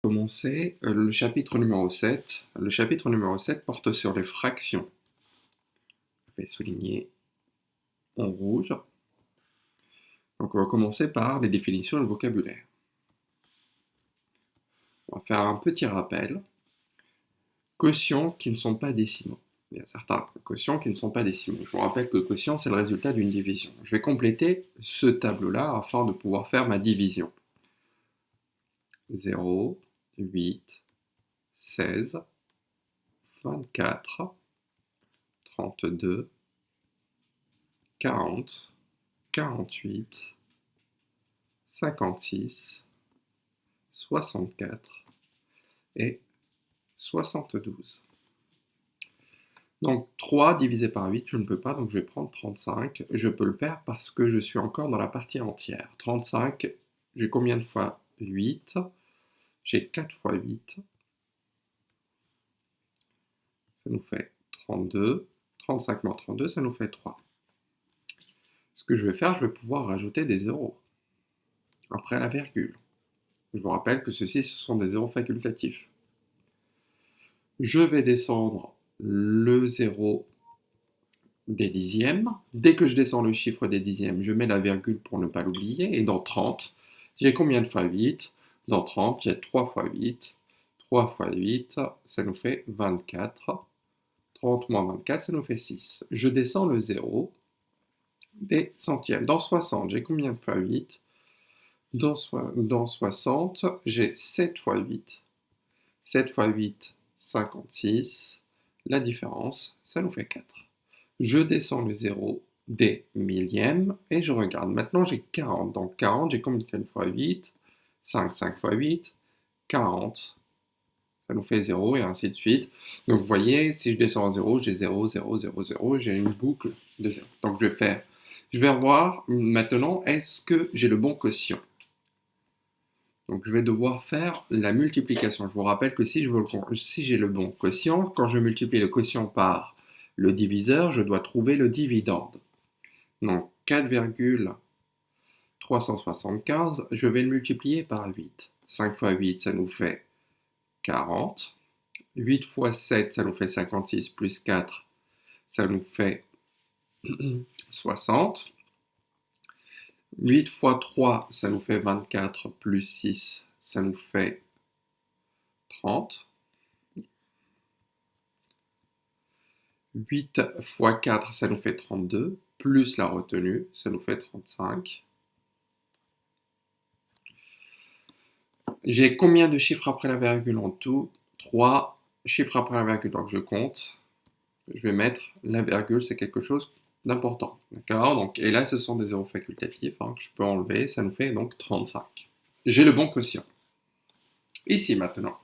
Commencer le chapitre numéro 7. Le chapitre numéro 7 porte sur les fractions. Je vais souligner en rouge. Donc on va commencer par les définitions et le vocabulaire. On va faire un petit rappel. Quotients qui ne sont pas décimaux. Il y a certains quotients qui ne sont pas décimaux. Je vous rappelle que le quotient, c'est le résultat d'une division. Je vais compléter ce tableau-là afin de pouvoir faire ma division. 0, 8, 16, 24, 32, 40, 48, 56, 64 et 72. Donc 3 divisé par 8, je ne peux pas, donc je vais prendre 35. Je peux le faire parce que je suis encore dans la partie entière. 35, j'ai combien de fois 8? J'ai 4 fois 8. Ça nous fait 32. 35 moins 32, ça nous fait 3. Ce que je vais faire, je vais pouvoir rajouter des zéros après la virgule. Je vous rappelle que ceux-ci, ce sont des zéros facultatifs. Je vais descendre le 0 des dixièmes. Dès que je descends le chiffre des dixièmes, je mets la virgule pour ne pas l'oublier. Et dans 30, j'ai combien de fois 8? Dans 30, j'ai 3 fois 8. 3 fois 8, ça nous fait 24. 30 moins 24, ça nous fait 6. Je descends le 0 des centièmes. Dans 60, j'ai combien de fois 8? Dans 60, j'ai 7 fois 8. 7 fois 8, 56. La différence, ça nous fait 4. Je descends le 0 des millièmes et je regarde. Maintenant, j'ai 40. Dans 40, j'ai combien de fois 8? 5, 5 fois 8, 40. Ça nous fait 0 et ainsi de suite. Donc, vous voyez, si je descends à 0, j'ai 0, 0, 0, 0. J'ai une boucle de 0. Donc, je vais revoir maintenant, est-ce que j'ai le bon quotient? Donc, je vais devoir faire la multiplication. Je vous rappelle que si j'ai le bon quotient, quand je multiplie le quotient par le diviseur, je dois trouver le dividende. Donc, 4,375, je vais le multiplier par 8. 5 fois 8, ça nous fait 40. 8 fois 7, ça nous fait 56, plus 4, ça nous fait 60. 8 fois 3, ça nous fait 24, plus 6, ça nous fait 30. 8 fois 4, ça nous fait 32, plus la retenue, ça nous fait 35. J'ai combien de chiffres après la virgule en tout? 3 chiffres après la virgule, donc je compte. Je vais mettre la virgule, c'est quelque chose d'important. D'accord? Donc, et là, ce sont des zéros facultatifs que je peux enlever, ça nous fait donc 35. J'ai le bon quotient. Ici maintenant,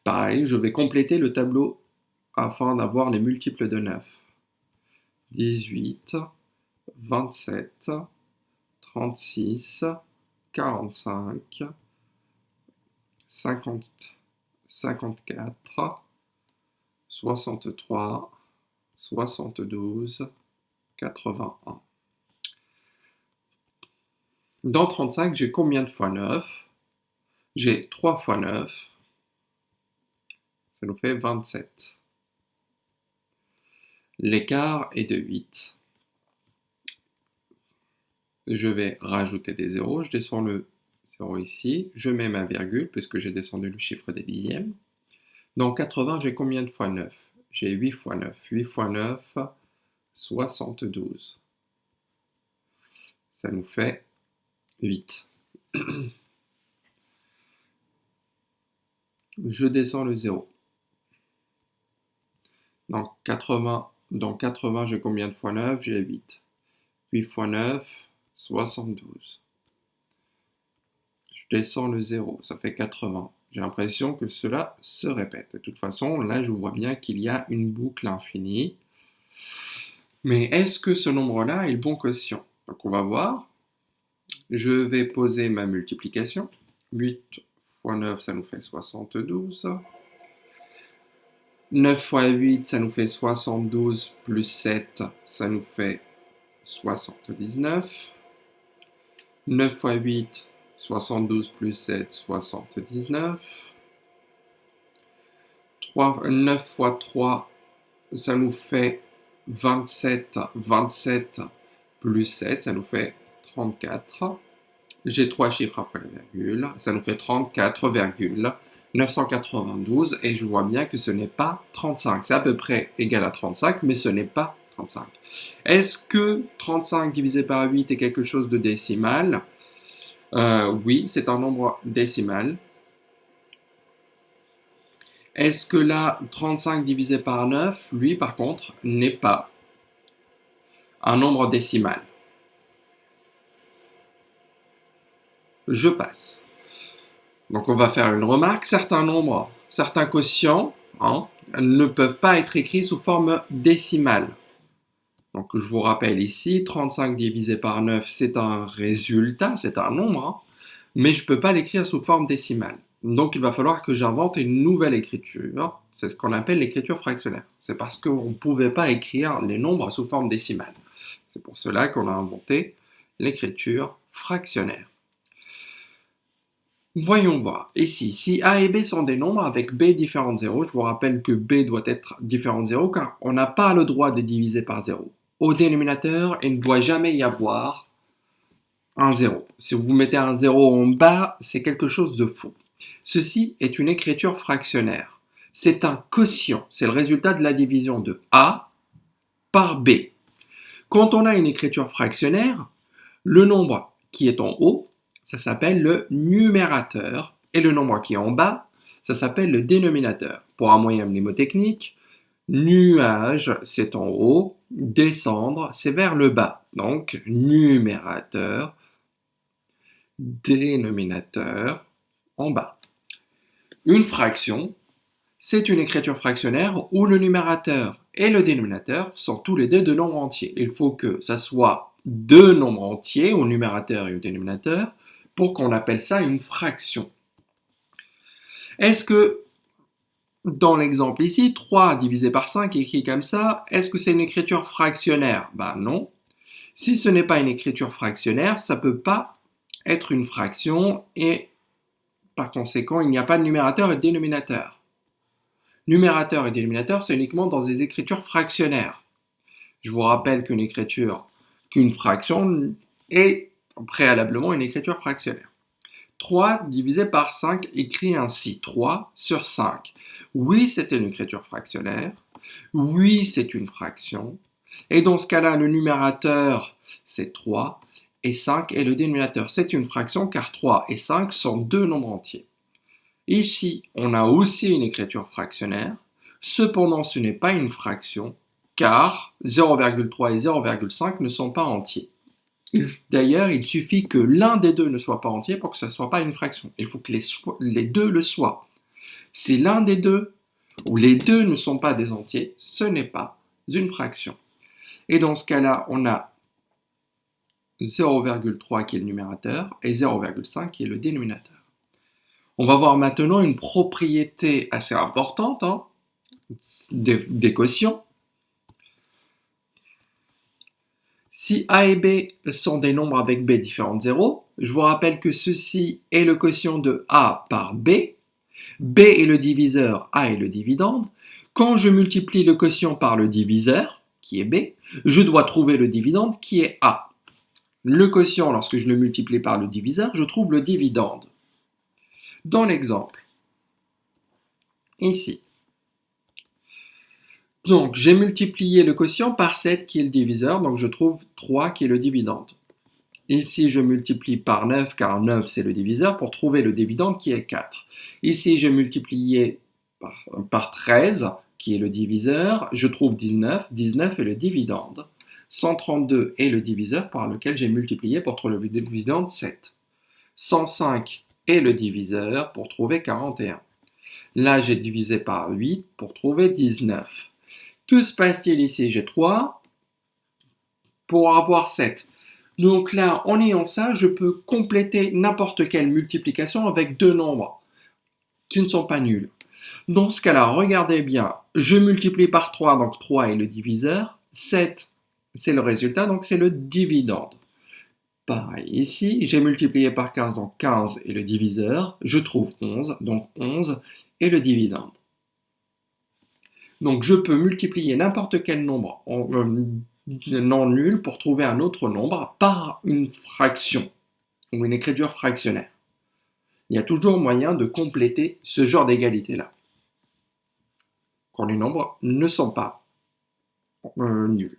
pareil, je vais compléter le tableau afin d'avoir les multiples de 9. 18, 27, 36, 45, 50, 54, 63, 72, 81. Dans 35, j'ai combien de fois 9? J'ai 3 fois 9. Ça nous fait 27. L'écart est de 8. Je vais rajouter des zéros. Je descends le 0 ici. Je mets ma virgule puisque j'ai descendu le chiffre des dixièmes. Dans 80, j'ai combien de fois 9? J'ai 8 fois 9. 8 fois 9, 72. Ça nous fait 8. Je descends le 0. Dans 80, j'ai combien de fois 9? J'ai 8. 8 fois 9, 72. Je descends le 0, ça fait 80. J'ai l'impression que cela se répète. De toute façon, là, je vois bien qu'il y a une boucle infinie. Mais est-ce que ce nombre-là est le bon quotient? Donc, on va voir. Je vais poser ma multiplication. 8 fois 9, ça nous fait 72. 9 fois 8, ça nous fait 72, plus 7, ça nous fait 79. 9 fois 8, 72 plus 7, 79. 9 fois 3, ça nous fait 27. 27 plus 7, ça nous fait 34. J'ai 3 chiffres après la virgule. Ça nous fait 34,992. Et je vois bien que ce n'est pas 35. C'est à peu près égal à 35, mais ce n'est pas 35. Est-ce que 35 divisé par 8 est quelque chose de décimal? Oui, c'est un nombre décimal. Est-ce que là, 35 divisé par 9, lui par contre, n'est pas un nombre décimal? Je passe. Donc on va faire une remarque. Certains nombres, certains quotients ne peuvent pas être écrits sous forme décimale. Donc je vous rappelle ici, 35 divisé par 9, c'est un résultat, c'est un nombre, mais je ne peux pas l'écrire sous forme décimale. Donc il va falloir que j'invente une nouvelle écriture. C'est ce qu'on appelle l'écriture fractionnaire. C'est parce qu'on ne pouvait pas écrire les nombres sous forme décimale. C'est pour cela qu'on a inventé l'écriture fractionnaire. Voyons voir. Ici, si A et B sont des nombres avec B différent de 0, je vous rappelle que B doit être différent de 0 car on n'a pas le droit de diviser par 0. Au dénominateur, il ne doit jamais y avoir un 0. Si vous mettez un 0 en bas, c'est quelque chose de faux. Ceci est une écriture fractionnaire. C'est un quotient. C'est le résultat de la division de A par B. Quand on a une écriture fractionnaire, le nombre qui est en haut, ça s'appelle le numérateur. Et le nombre qui est en bas, ça s'appelle le dénominateur. Pour un moyen mnémotechnique, nuage, c'est en haut, descendre, c'est vers le bas. Donc, numérateur, dénominateur, en bas. Une fraction, c'est une écriture fractionnaire où le numérateur et le dénominateur sont tous les deux de nombres entiers. Il faut que ça soit deux nombres entiers, au numérateur et au dénominateur, pour qu'on appelle ça une fraction. Est-ce que, dans l'exemple ici, 3 divisé par 5 écrit comme ça, est-ce que c'est une écriture fractionnaire? Ben non. Si ce n'est pas une écriture fractionnaire, ça ne peut pas être une fraction et par conséquent, il n'y a pas de numérateur et de dénominateur. Numérateur et dénominateur, c'est uniquement dans des écritures fractionnaires. Je vous rappelle qu'une fraction est préalablement une écriture fractionnaire. 3 divisé par 5 écrit ainsi, 3 sur 5. Oui, c'est une écriture fractionnaire. Oui, c'est une fraction. Et dans ce cas-là, le numérateur, c'est 3. Et 5 est le dénominateur. C'est une fraction car 3 et 5 sont deux nombres entiers. Ici, on a aussi une écriture fractionnaire. Cependant, ce n'est pas une fraction car 0,3 et 0,5 ne sont pas entiers. D'ailleurs, il suffit que l'un des deux ne soit pas entier pour que ça ne soit pas une fraction. Il faut que les deux le soient. Si l'un des deux ou les deux ne sont pas des entiers, ce n'est pas une fraction. Et dans ce cas-là, on a 0,3 qui est le numérateur et 0,5 qui est le dénominateur. On va voir maintenant une propriété assez importante des quotients. Si A et B sont des nombres avec B différents de 0, je vous rappelle que ceci est le quotient de A par B. B est le diviseur, A est le dividende. Quand je multiplie le quotient par le diviseur, qui est B, je dois trouver le dividende qui est A. Le quotient, lorsque je le multiplie par le diviseur, je trouve le dividende. Dans l'exemple, ici, donc j'ai multiplié le quotient par 7 qui est le diviseur, donc je trouve 3 qui est le dividende. Ici, je multiplie par 9, car 9 c'est le diviseur, pour trouver le dividende qui est 4. Ici, j'ai multiplié par 13, qui est le diviseur, je trouve 19, 19 est le dividende. 132 est le diviseur par lequel j'ai multiplié pour trouver le dividende 7. 105 est le diviseur pour trouver 41. Là, j'ai divisé par 8 pour trouver 19. Que se passe-t-il ici? J'ai 3 pour avoir 7. Donc là, en ayant ça, je peux compléter n'importe quelle multiplication avec deux nombres qui ne sont pas nuls. Dans ce cas-là, regardez bien, je multiplie par 3, donc 3 est le diviseur, 7 c'est le résultat, donc c'est le dividende. Pareil, ici, j'ai multiplié par 15, donc 15 est le diviseur, je trouve 11, donc 11 est le dividende. Donc je peux multiplier n'importe quel nombre non nul pour trouver un autre nombre par une fraction ou une écriture fractionnaire. Il y a toujours moyen de compléter ce genre d'égalité-là, quand les nombres ne sont pas nuls.